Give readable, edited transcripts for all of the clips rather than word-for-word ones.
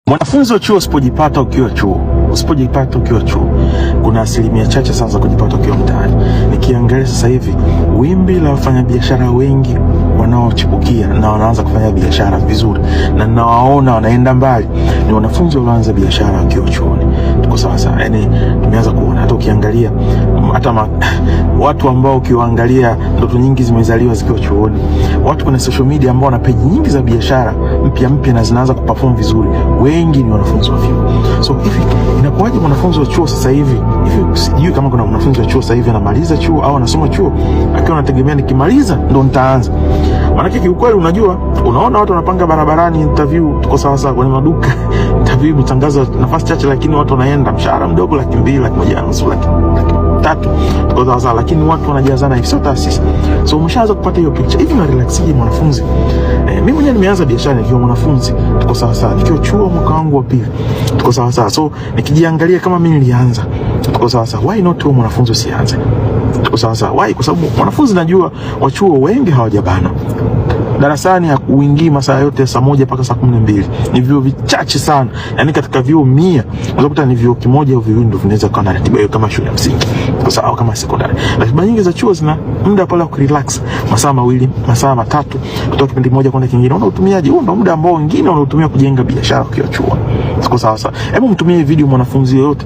Mwanafunzi wa chuo usipojipata ukiwa chuo, kuna asilimia chache sana za kujipata ukiwa mtaani. Nikiangalia sasa hivi wimbi la wafanyabiashara wengi wanaochipukia na wanaanza kufanya biashara vizuri na nawaona wanaenda mbali ni wanafunzi walioanza biashara wakiwa chuoni. Tuko sawa, yani tumeanza kuona hata ukiangalia watu ambao ukiwaangalia ndoto nyingi zimezaliwa zikiwa chuoni. Watu kwenye social media ambao wana page nyingi za biashara mpya na zinaanza kuperform vizuri, wengi ni wanafunzi wa vyuo. So hivi inakuwaje mwanafunzi wa chuo sasa hivi sijui kama kuna mwanafunzi wa chuo sasa hivi anamaliza chuo au anasoma chuo akiwa anategemea nikimaliza ndo nitaanza. Maana kiukweli unaona watu wanapanga barabarani interview, tuko sawa kwenye maduka interview mitangazo nafasi chache, lakini watu wanaenda mshahara mdogo 200,000, 1,500,000, 3,000, tuko sawa, lakini watu wanajazana hivi, sio taasisi. So umeshaanza kupata hiyo picture hivi, na relaxije mwanafunzi. Mimi mwenyewe nimeanza biashara nikiwa mwanafunzi, tuko sawa, nikiwa chuo mwaka wangu wa pili, tuko sawa. So nikijiangalia kama mimi nilianza, tuko sawa, why not wewe mwanafunzi usianze? Tuko sawa, why? Kwa sababu mwanafunzi najua wa chuo wengi hawajabana darasani, uingii masaa yote saa 1 mpaka saa 12. Ni vyuo vichache sana. Yaani katika vyuo 100 unakuta ni vyuo kimoja au viwili ndio vinaweza kuwa na ratiba hiyo kama shule ya msingi. Kwa sababu kama sekondari. Ratiba nyingi za chuo zina muda pale wa kurelax, masaa 2, masaa 3 kutoka kipindi moja kwenda kingine. Unautumiaje? Huo ndio muda ambao wengine wanautumia kujenga biashara kwa chuo. Kwa sawa. Hebu mtumie video mwanafunzi yoyote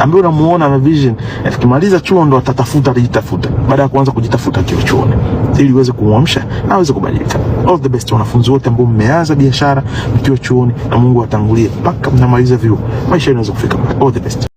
ambaye unamuona na vision, akimaliza chuo ndo atajitafuta baada ya kuanza kujitafuta akiwa chuoni, ili uweze kumwamsha na aweze kubadilika. All the best wanafunzi wote ambao mmeanza biashara mkiwa chuoni, na Mungu atangulie mpaka mnamaliza vyuo, maisha yanaweza kufika. All the best.